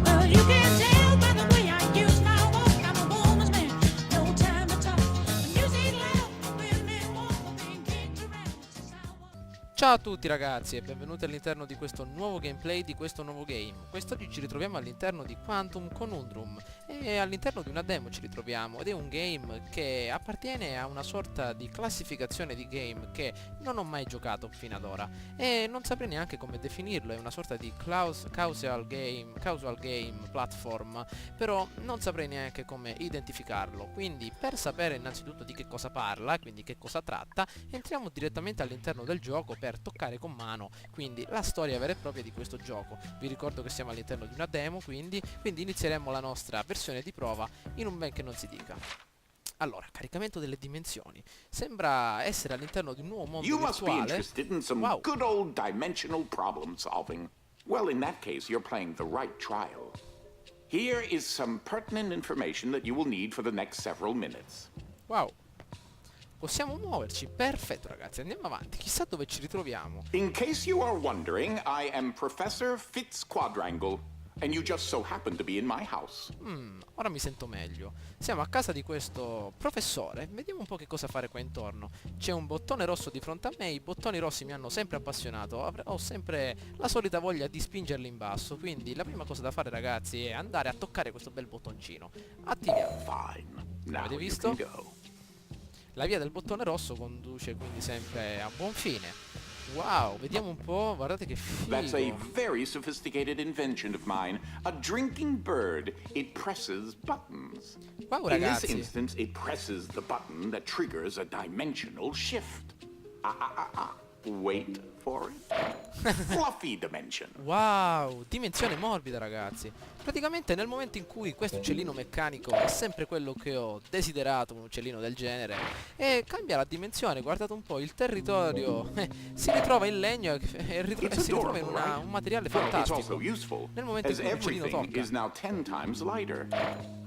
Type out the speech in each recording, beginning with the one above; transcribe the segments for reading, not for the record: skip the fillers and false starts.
Well, you can tell by the way I use my walk. I'm a woman's man, no time to talk. Music loud, women walk, being kicked around since I was. Ciao a tutti ragazzi e benvenuti all'interno di questo nuovo gameplay di questo nuovo game. Quest'oggi ci ritroviamo all'interno di Quantum Conundrum e all'interno di una demo ci ritroviamo ed è un game che appartiene a una sorta di classificazione di game che non ho mai giocato fino ad ora e non saprei neanche come definirlo, è una sorta di casual game platform, però non saprei neanche come identificarlo. Quindi per sapere innanzitutto di che cosa parla, quindi che cosa tratta, entriamo direttamente all'interno del gioco per toccare con mano quindi la storia vera e propria di questo gioco. Vi ricordo che siamo all'interno di una demo, quindi inizieremo la nostra versione di prova in un ben che non si dica. Allora, caricamento delle dimensioni. Sembra essere all'interno di un nuovo mondo You must be virtuale. interested in some Wow. good old dimensional problem solving. Well, in that case, you're playing the right trial. Here is some pertinent information that you will need for the next several minutes. Wow. Possiamo muoverci, perfetto ragazzi, andiamo avanti, chissà dove ci ritroviamo. In case you are wondering, I am Professor Fitzquadrangle, and you just so happen to be in my house. Ora mi sento meglio. Siamo a casa di questo professore, vediamo un po' che cosa fare qua intorno. C'è un bottone rosso di fronte a me, i bottoni rossi mi hanno sempre appassionato, ho sempre la solita voglia di spingerli in basso, quindi la prima cosa da fare ragazzi è andare a toccare questo bel bottoncino. Attiviamo. Fine. Now Avete you visto? can go. La via del bottone rosso conduce quindi sempre a buon fine. Wow, vediamo un po', guardate che That's a figo. very sophisticated invention of mine. A drinking bird. It presses buttons. Wow In this ragazzi, instance, it presses the button that triggers a dimensional shift. Wait for it. Fluffy dimension. wow, dimensione morbida ragazzi. Praticamente nel momento in cui questo uccellino meccanico è sempre quello che ho desiderato, un uccellino del genere, e cambia la dimensione, guardate un po', il territorio si ritrova in legno e si ritrova in un materiale Well, it's also fantastico. useful, Nel momento in as cui l'uccellino everything tocca. is now 10 times lighter.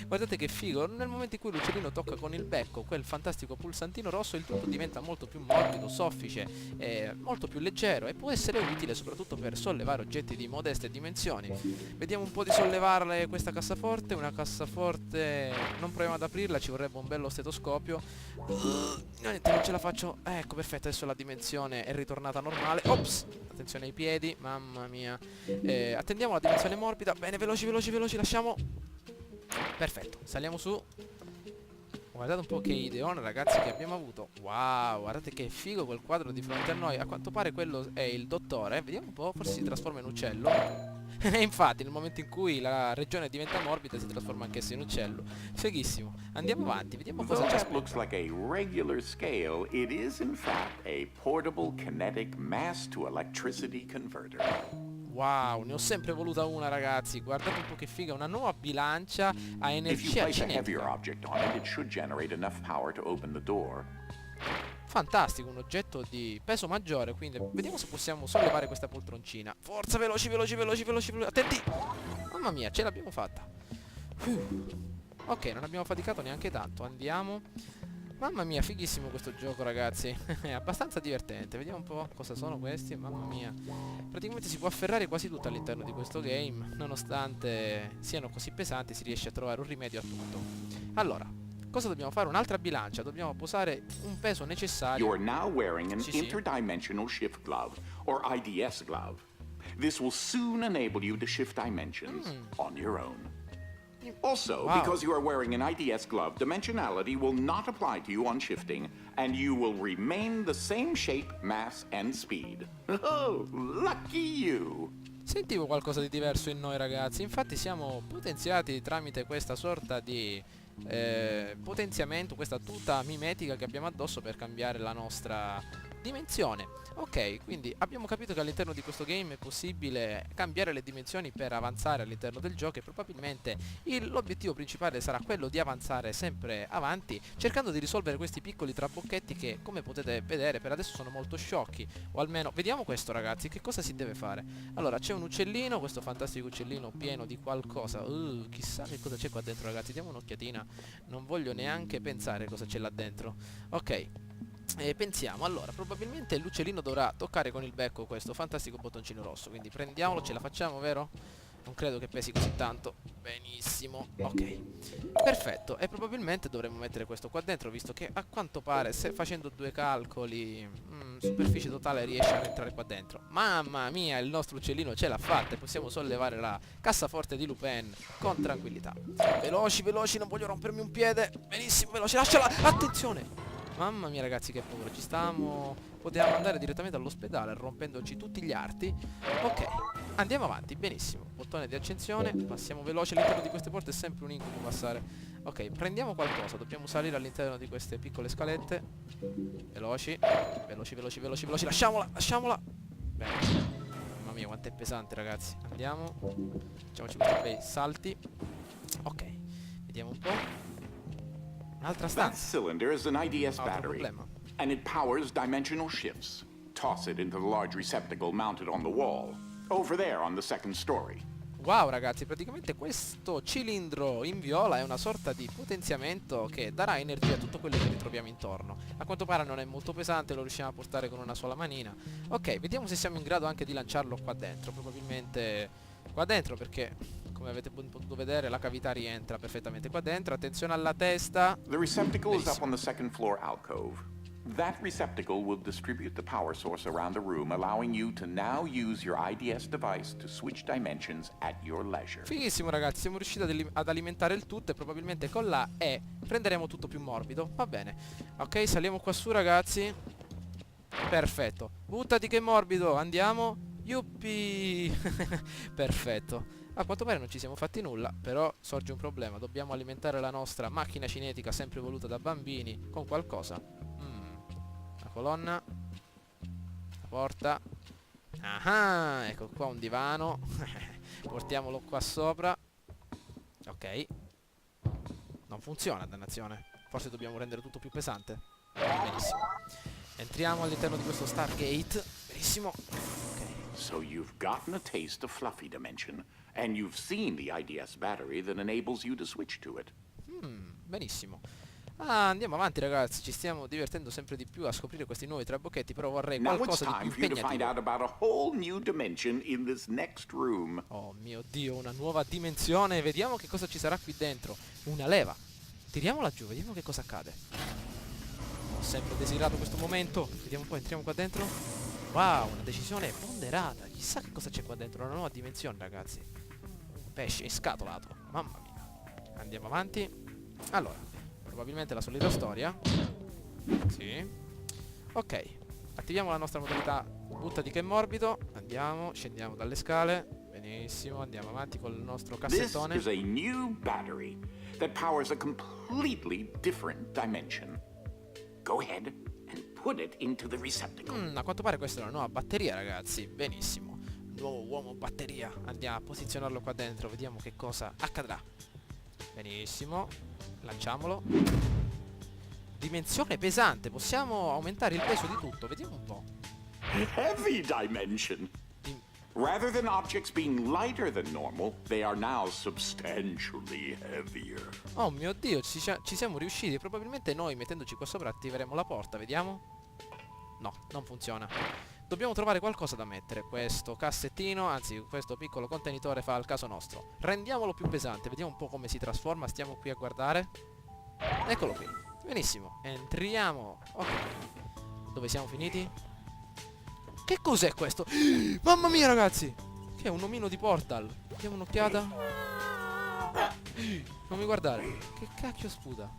Guardate che figo, nel momento in cui l'uccellino tocca con il becco quel fantastico pulsantino rosso, il tutto diventa molto più morbido, soffice, molto più leggero e può essere utile soprattutto per sollevare oggetti di modeste dimensioni. Vediamo un po' di sollevarle questa cassaforte, una cassaforte, non proviamo ad aprirla, ci vorrebbe un bello stetoscopio. Niente, non ce la faccio, ecco perfetto, adesso la dimensione è ritornata normale. Ops, attenzione ai piedi, mamma mia. Attendiamo la dimensione morbida, bene, veloci, lasciamo. Perfetto, saliamo su. Guardate un po' che ideone ragazzi che abbiamo avuto. Wow, guardate che figo quel quadro di fronte a noi. A quanto pare quello è il dottore. Vediamo un po', forse si trasforma in uccello. E infatti nel momento in cui la regione diventa morbida si trasforma anch'essa in uccello. Fighissimo. Andiamo avanti, vediamo cosa Though ci that aspetta. looks like a regular scale, it is in fact a portable kinetic mass to electricity converter. Wow, ne ho sempre voluta una ragazzi. Guardate un po' che figa, una nuova bilancia a If you energia place a heavier cinetica. object on it, it should generate enough power to open the door. Fantastico, un oggetto di peso maggiore, quindi vediamo se possiamo sollevare questa poltroncina. Forza, veloci, attenti! Mamma mia, ce l'abbiamo fatta. Ok, non abbiamo faticato neanche tanto, andiamo. Mamma mia, fighissimo questo gioco ragazzi. È abbastanza divertente. Vediamo un po' cosa sono questi. Mamma mia. Praticamente si può afferrare quasi tutto all'interno di questo game. Nonostante siano così pesanti si riesce a trovare un rimedio a tutto. Allora, cosa dobbiamo fare? Un'altra bilancia. Dobbiamo posare un peso necessario. You are now wearing an Sì, sì. interdimensional shift glove, or IDS glove. This will soon enable you to shift dimensions on your own. Also, Wow. because you are wearing an IDS glove, dimensionality will not apply to you on shifting, and you will remain the same shape, mass, and speed. Oh, lucky you! Sentivo qualcosa di diverso in noi ragazzi. Infatti siamo potenziati tramite questa sorta di potenziamento, questa tuta mimetica che abbiamo addosso per cambiare la nostra dimensione. Ok, quindi abbiamo capito che all'interno di questo game è possibile cambiare le dimensioni per avanzare all'interno del gioco e probabilmente l'obiettivo principale sarà quello di avanzare sempre avanti cercando di risolvere questi piccoli trabocchetti che, come potete vedere, per adesso sono molto sciocchi, o almeno vediamo questo ragazzi, che cosa si deve fare. Allora c'è un uccellino, questo fantastico uccellino pieno di qualcosa. Chissà che cosa c'è qua dentro ragazzi, diamo un'occhiatina, non voglio neanche pensare cosa c'è là dentro. Ok, pensiamo, allora, probabilmente l'uccellino dovrà toccare con il becco questo fantastico bottoncino rosso, quindi prendiamolo, ce la facciamo, vero? Non credo che pesi così tanto. Benissimo. Ok. Perfetto. E probabilmente dovremmo mettere questo qua dentro, visto che a quanto pare, se facendo due calcoli, superficie totale riesce a entrare qua dentro. Mamma mia, il nostro uccellino ce l'ha fatta e possiamo sollevare la cassaforte di Lupin con tranquillità. Veloci, veloci, non voglio rompermi un piede. Benissimo, veloci, lasciala. Attenzione. Mamma mia ragazzi, che paura. Potevamo andare direttamente all'ospedale rompendoci tutti gli arti. Ok, andiamo avanti, benissimo. Bottone di accensione, passiamo veloci. All'interno di queste porte è sempre un incubo passare. Ok, prendiamo qualcosa. Dobbiamo salire all'interno di queste piccole scalette. Veloci, veloci, veloci, veloci, veloci. Lasciamola, lasciamola. Bene. Mamma mia quanto è pesante ragazzi. Andiamo. Facciamoci questi bei salti. Ok, vediamo un po'. Un'altra That stanza. cylinder is an IDS Altro battery, problema. and it powers dimensional shifts. Toss it into the large receptacle mounted on the wall, over there on the second story. Wow ragazzi, praticamente questo cilindro in viola è una sorta di potenziamento che darà energia a tutto quello che ritroviamo intorno. A quanto pare non è molto pesante, lo riusciamo a portare con una sola manina. Ok, vediamo se siamo in grado anche di lanciarlo qua dentro. Probabilmente qua dentro perché, come avete potuto vedere, la cavità rientra perfettamente qua dentro. Attenzione alla testa. The receptacle is up on the second floor alcove. That receptacle will distribute the power source around the room, allowing you to now use your IDS device to switch dimensions at your leisure. Fighissimo ragazzi, siamo riusciti ad alimentare il tutto e probabilmente con la E renderemo tutto più morbido. Va bene. Ok, saliamo qua su ragazzi. Perfetto. Buttati che è morbido, andiamo. Yuppi. Perfetto. A quanto pare non ci siamo fatti nulla, però sorge un problema. Dobbiamo alimentare la nostra macchina cinetica sempre voluta da bambini con qualcosa. La colonna. La porta. Ah, ecco qua un divano. Portiamolo qua sopra. Ok. Non funziona, dannazione. Forse dobbiamo rendere tutto più pesante. Benissimo. Entriamo all'interno di questo Stargate. Benissimo. Ok. So you've gotten a taste of Fluffy Dimension, and you've seen the IDS battery that enables you to switch to it. Benissimo. Andiamo avanti ragazzi, ci stiamo divertendo sempre di più a scoprire questi nuovi trabocchetti, però vorrei Now it's qualcosa di time più for you to find impegnativo. out about a whole new dimension in this next room. Oh mio Dio, una nuova dimensione. Vediamo che cosa ci sarà qui dentro. Una leva. Tiriamola giù, vediamo che cosa accade. Ho sempre desiderato questo momento. Vediamo un po', entriamo qua dentro. Wow, una decisione ponderata. Chissà che cosa c'è qua dentro. Una nuova dimensione ragazzi. Pesce scatolato. Mamma mia. Andiamo avanti. Allora, probabilmente la solita storia. Sì. Ok. Attiviamo la nostra modalità buttati che è morbido. Andiamo, scendiamo dalle scale. Benissimo, andiamo avanti con il nostro This cassettone. is a new battery that powers a completely different dimension. Go ahead and put it into the receptacle. A quanto pare questa è una nuova batteria ragazzi. Benissimo. Nuovo uomo batteria. Andiamo a posizionarlo qua dentro. Vediamo che cosa accadrà. Benissimo. Lanciamolo. Dimensione pesante. Possiamo aumentare il peso di tutto. Vediamo un po'. Heavy dimension. Dim- Rather than objects being lighter than normal, they are now substantially heavier. Oh mio Dio, ci siamo riusciti. Probabilmente noi mettendoci qua sopra attiveremo la porta. Vediamo. No, non funziona. Dobbiamo trovare qualcosa da mettere. Questo cassettino, anzi questo piccolo contenitore fa al caso nostro. Rendiamolo più pesante. Vediamo un po' come si trasforma. Stiamo qui a guardare. Eccolo qui. Benissimo. Entriamo. Ok. Dove siamo finiti? Che cos'è questo? Mamma mia ragazzi. Che è un omino di Portal. Diamo un'occhiata. Non mi guardare. Che cacchio sputa?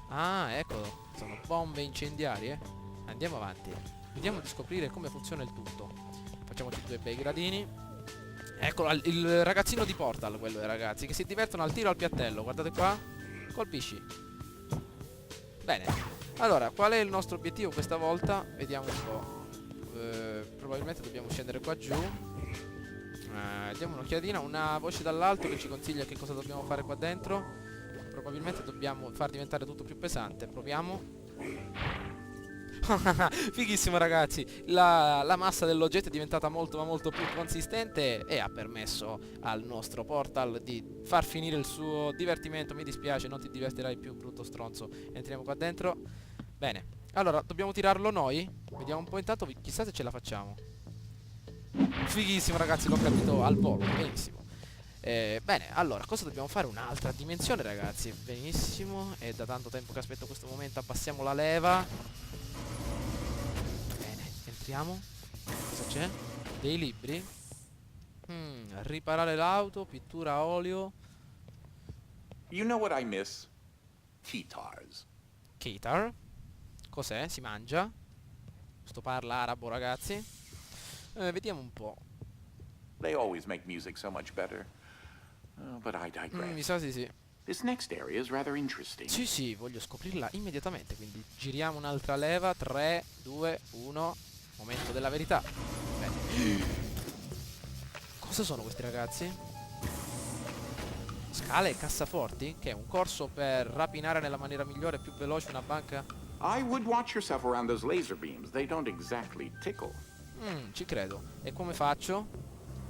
Ah, eccolo. Sono bombe incendiarie. Andiamo avanti. Vediamo di scoprire come funziona il tutto. Facciamoci due bei gradini. Eccolo, il ragazzino di Portal, quello ragazzi, che si divertono al tiro al piattello. Guardate qua. Colpisci. Bene. Allora, qual è il nostro obiettivo questa volta? Vediamo un po'. Probabilmente dobbiamo scendere qua giù. Diamo un'occhiatina. Una voce dall'alto che ci consiglia che cosa dobbiamo fare qua dentro. Probabilmente dobbiamo far diventare tutto più pesante. Proviamo. Fighissimo ragazzi. La massa dell'oggetto è diventata molto ma molto più consistente e ha permesso al nostro Portal di far finire il suo divertimento. Mi dispiace, non ti divertirai più, brutto stronzo. Entriamo qua dentro. Bene. Allora, dobbiamo tirarlo noi. Vediamo un po' intanto, chissà se ce la facciamo. Fighissimo ragazzi, l'ho capito al volo. Benissimo. Bene, allora, cosa dobbiamo fare? Un'altra dimensione, ragazzi. Benissimo. È da tanto tempo che aspetto questo momento. Abbassiamo la leva. Bene, entriamo. Cosa c'è? Dei libri. Riparare l'auto, pittura a olio. You know what I miss? Guitars. Kitar. Cos'è? Si mangia? Sto parla arabo, ragazzi. Vediamo un po'. They always make music so much better. Oh, but I digress. Mi sa di sì. This next area is rather interesting. Sì, sì, voglio scoprirla immediatamente. Quindi giriamo un'altra leva. 3, 2, 1. Momento della verità. Bene. Cosa sono questi ragazzi? Scale e cassaforti? Che è un corso per rapinare nella maniera migliore e più veloce una banca? I would watch yourself around those laser beams. They don't exactly tickle. Ci credo. E come faccio?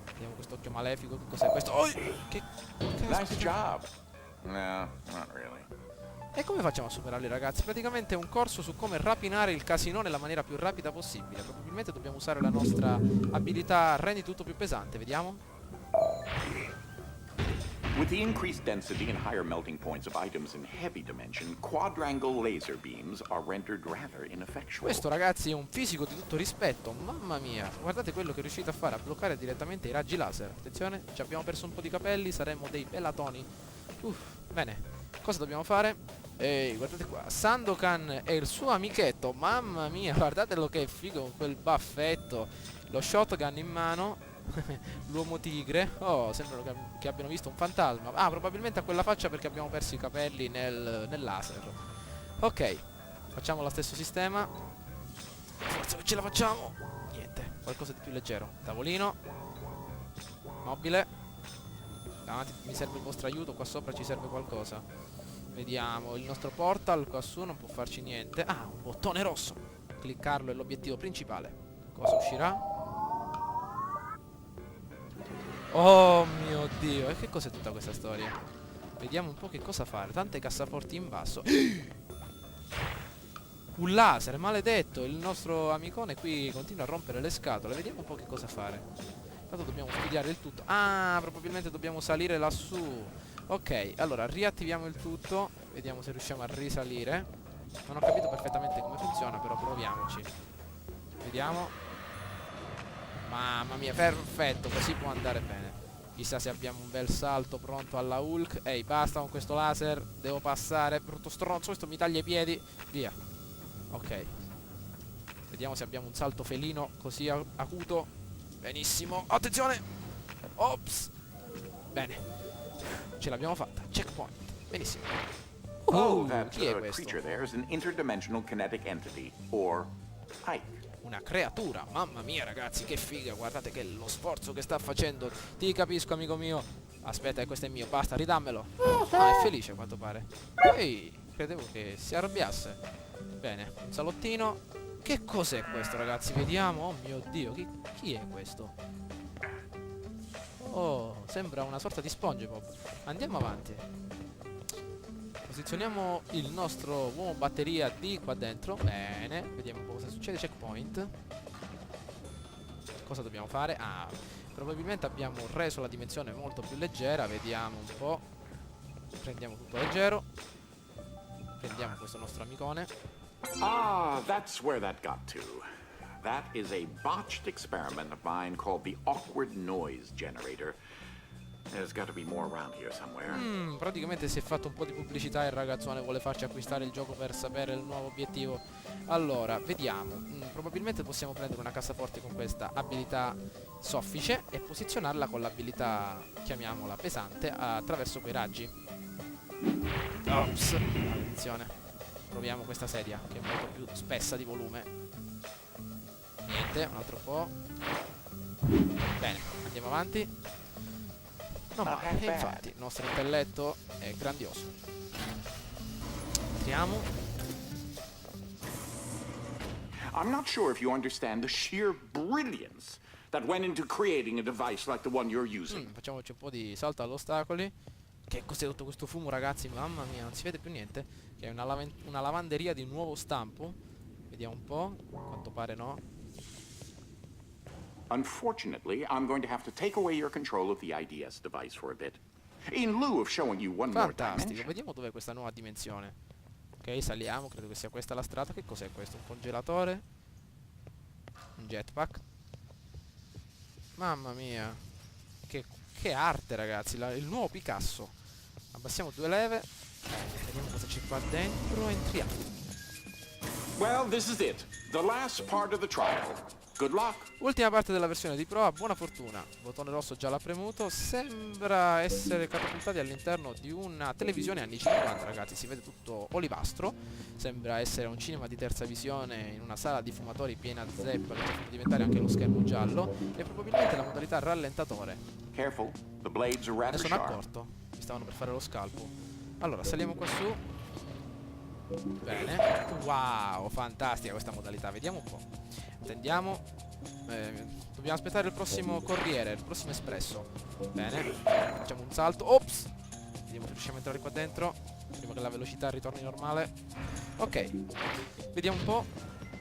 Vediamo quest'occhio malefico. Che cos'è questo? Oh, che Nice caspita. job. No, not really. E come facciamo a superarli, ragazzi? Praticamente è un corso su come rapinare il casino nella maniera più rapida possibile. Probabilmente dobbiamo usare la nostra abilità rendi tutto più pesante. Vediamo. With the increased density and higher melting points of items in heavy dimension, quadrangle laser beams are rendered rather ineffectual. Questo, ragazzi, è un fisico di tutto rispetto. Mamma mia. Guardate quello che è riuscito a fare, a bloccare direttamente i raggi laser. Attenzione, ci abbiamo perso un po' di capelli, saremmo dei pelatoni. Bene. Cosa dobbiamo fare? Ehi, guardate qua. Sandokan e il suo amichetto. Mamma mia, guardatelo che figo con quel baffetto. Lo shotgun in mano. L'uomo tigre. Oh, sembrano che abbiano visto un fantasma. Ah, probabilmente a quella faccia perché abbiamo perso i capelli nel laser. Ok, facciamo lo stesso sistema. Forza che ce la facciamo. Niente, qualcosa di più leggero. Tavolino mobile. Davanti mi serve il vostro aiuto. Qua sopra ci serve qualcosa. Vediamo. Il nostro portal qua su non può farci niente. Ah, un bottone rosso. Cliccarlo è l'obiettivo principale. Cosa uscirà? Oh mio Dio. E che cos'è tutta questa storia? Vediamo un po' che cosa fare. Tante cassaforti in basso. Un laser, maledetto. Il nostro amicone qui continua a rompere le scatole. Vediamo un po' che cosa fare. Intanto dobbiamo studiare il tutto. Ah, probabilmente dobbiamo salire lassù. Ok, allora riattiviamo il tutto. Vediamo se riusciamo a risalire. Non ho capito perfettamente come funziona, però proviamoci. Vediamo. Mamma mia, perfetto, così può andare bene. Chissà se abbiamo un bel salto pronto alla Hulk. Ehi, basta con questo laser. Devo passare. Brutto stronzo, questo mi taglia i piedi. Via. Ok. Vediamo se abbiamo un salto felino così acuto. Benissimo. Attenzione. Ops. Bene. Ce l'abbiamo fatta. Checkpoint. Benissimo. Oh, that chi è questo? creature there is an interdimensional kinetic entity, or Ike. Una creatura, mamma mia ragazzi, che figa, guardate che lo sforzo che sta facendo. Ti capisco, amico mio. Aspetta, questo è mio, basta, ridammelo. Ah, è felice a quanto pare. Ehi, credevo che si arrabbiasse. Bene, un salottino. Che cos'è questo, ragazzi? Vediamo. Oh mio Dio, chi è questo? Oh, sembra una sorta di SpongeBob. Andiamo avanti. Posizioniamo il nostro uomo batteria di qua dentro. Bene, vediamo un po' cosa succede. Checkpoint. Cosa dobbiamo fare? Ah, probabilmente abbiamo reso la dimensione molto più leggera. Vediamo un po'. Prendiamo tutto leggero. Prendiamo questo nostro amicone. Ah, that's where that got to. That is a botched experiment of mine called the Awkward Noise Generator. There's got to be more around here somewhere. Praticamente si è fatto un po' di pubblicità. Il ragazzone vuole farci acquistare il gioco per sapere il nuovo obiettivo. Allora, vediamo. Probabilmente possiamo prendere una cassaforte con questa abilità soffice e posizionarla con l'abilità, chiamiamola pesante, attraverso quei raggi. Ops. Attenzione. Proviamo questa sedia che è molto più spessa di volume. Niente, un altro po'. Bene, andiamo avanti. No, ma infatti il nostro intelletto è grandioso. Entriamo. I'm not sure if you understand the sheer brilliance that went into creating a device like the one you're using. Facciamoci un po' di salto all'ostacoli. Che cos'è tutto questo fumo, ragazzi? Mamma mia, non si vede più niente. Che è una lavanderia di nuovo stampo. Vediamo un po'. A quanto pare no. Unfortunately, I'm going to have to take away your control of the IDS device for a bit. In lieu of showing you one more Fantastico, dimension. vediamo dov'è questa nuova dimensione. Ok, saliamo, credo che sia questa la strada. Che cos'è questo? Un congelatore? Un jetpack? Mamma mia. Che arte, ragazzi, il nuovo Picasso. Abbassiamo 2 leve. Vediamo cosa c'è qua dentro. Entriamo. Well, this is it. The last part of the trial. Good luck. Ultima parte della versione di prova, buona fortuna. Bottone rosso già l'ha premuto. Sembra essere catapultati all'interno di una televisione anni 50, ragazzi. Si vede tutto olivastro. Sembra essere un cinema di terza visione in una sala di fumatori piena zeppa che fa diventare anche lo schermo giallo. E probabilmente la modalità rallentatore. Careful. The blades are Me rather ne sono sharp. accorto. Mi stavano per fare lo scalpo. Allora, saliamo qua su. Bene. Wow, fantastica questa modalità. Vediamo un po'. Attendiamo. Dobbiamo aspettare il prossimo corriere, il prossimo espresso. Bene. Facciamo un salto. Ops. Vediamo se riusciamo a entrare qua dentro prima che la velocità ritorni normale. Ok. Vediamo un po'.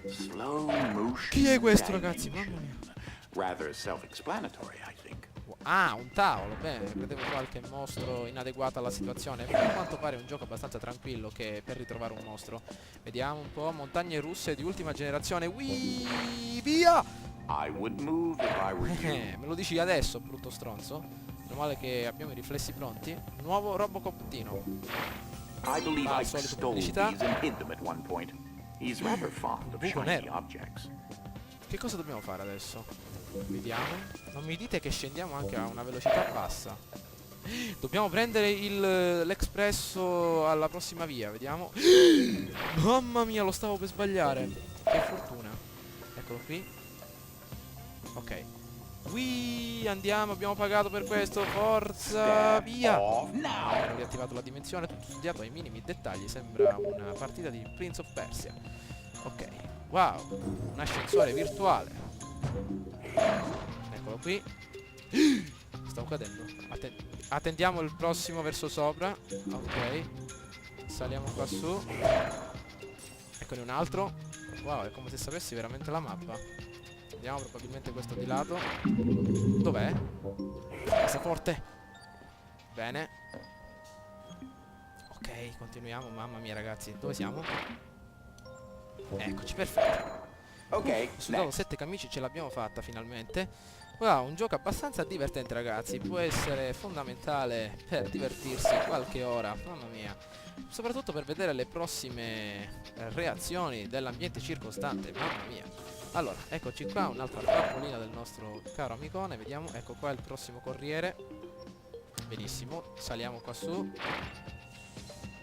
Slow motion. Chi è questo, diving. ragazzi? Mamma mia. Rather self-explanatory, I think. Ah, un tavolo, bene, credevo qualche mostro inadeguato alla situazione. Ma a quanto pare è un gioco abbastanza tranquillo che per ritrovare un mostro. Vediamo un po', montagne russe di ultima generazione. Via! I would move if I were you. Me lo dici adesso, brutto stronzo? Meno male che abbiamo i riflessi pronti. Nuovo Robocoptino. I believe Ah, I solita stole pubblicità. these and hid them at one point. He's rather fond of Buco shiny nero. objects. Che cosa dobbiamo fare adesso? Vediamo. Non mi dite che scendiamo anche a una velocità bassa. Dobbiamo prendere l'espresso alla prossima via, vediamo. Mamma mia, lo stavo per sbagliare. Che fortuna. Eccolo qui. Ok. Andiamo, abbiamo pagato per questo. Forza, via. Off now. Ho riattivato la dimensione, tutto studiato ai minimi dettagli. Sembra una partita di Prince of Persia. Ok. Wow, un ascensore virtuale. Eccolo qui. Stavo cadendo. Attendiamo il prossimo verso sopra. Ok. Saliamo qua su. Eccone un altro. Wow, è come se sapessi veramente la mappa. Vediamo probabilmente questo di lato. Dov'è? Passaporte. Bene. Ok, continuiamo. Mamma mia, ragazzi. Dove siamo? Eccoci, perfetto. Okay, Sudato next. 7 camici, ce l'abbiamo fatta finalmente. Wow, un gioco abbastanza divertente, ragazzi. Può essere fondamentale per divertirsi qualche ora. Mamma mia. Soprattutto per vedere le prossime reazioni dell'ambiente circostante. Mamma mia. Allora, eccoci qua, un'altra trappolina del nostro caro amicone. Vediamo, ecco qua il prossimo corriere. Benissimo, saliamo qua su.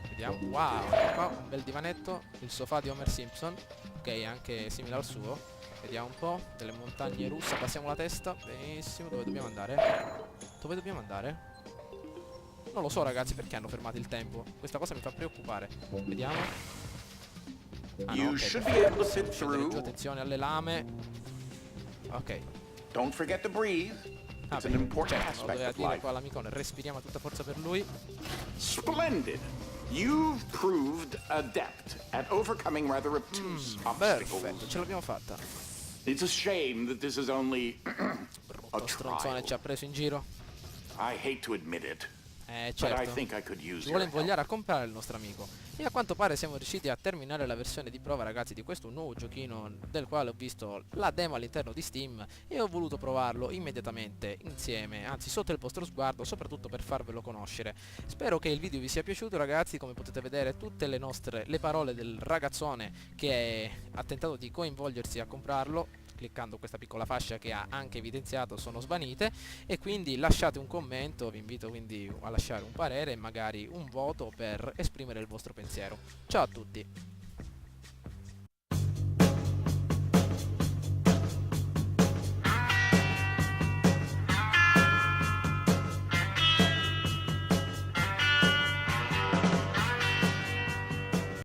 Vediamo, wow, qua un bel divanetto. Il sofà di Homer Simpson. Ok, anche simile al suo. Vediamo un po', delle montagne russe. Passiamo la testa. Benissimo, dove dobbiamo andare? Dove dobbiamo andare? Non lo so, ragazzi, perché hanno fermato il tempo. Questa cosa mi fa preoccupare. Vediamo. Ah, no, You ok, should perfetto. be able to fit Possiamo scendere giù, through. attenzione alle lame. Ok. Don't forget to breathe. Ah, It's an beh, important certo, lo aspect doveva of dire life. qua l'amicone. Respiriamo a tutta forza per lui. Splendid. You've proved adept at overcoming rather obtuse obstacles. Perfetto, ce l'abbiamo fatta. It's a shame that this is only Brutto a stronzone trial. ci ha preso in giro. I hate to admit it, but I Certo. think I could use Ci vuole your help. invogliare a comprare il nostro amico. E a quanto pare siamo riusciti a terminare la versione di prova, ragazzi, di questo nuovo giochino del quale ho visto la demo all'interno di Steam e ho voluto provarlo immediatamente insieme, anzi sotto il vostro sguardo, soprattutto per farvelo conoscere. Spero che il video vi sia piaciuto, ragazzi. Come potete vedere, tutte le parole del ragazzone che ha tentato di coinvolgersi a comprarlo cliccando questa piccola fascia che ha anche evidenziato sono svanite, e quindi lasciate un commento, vi invito quindi a lasciare un parere e magari un voto per esprimere il vostro pensiero. Ciao a tutti.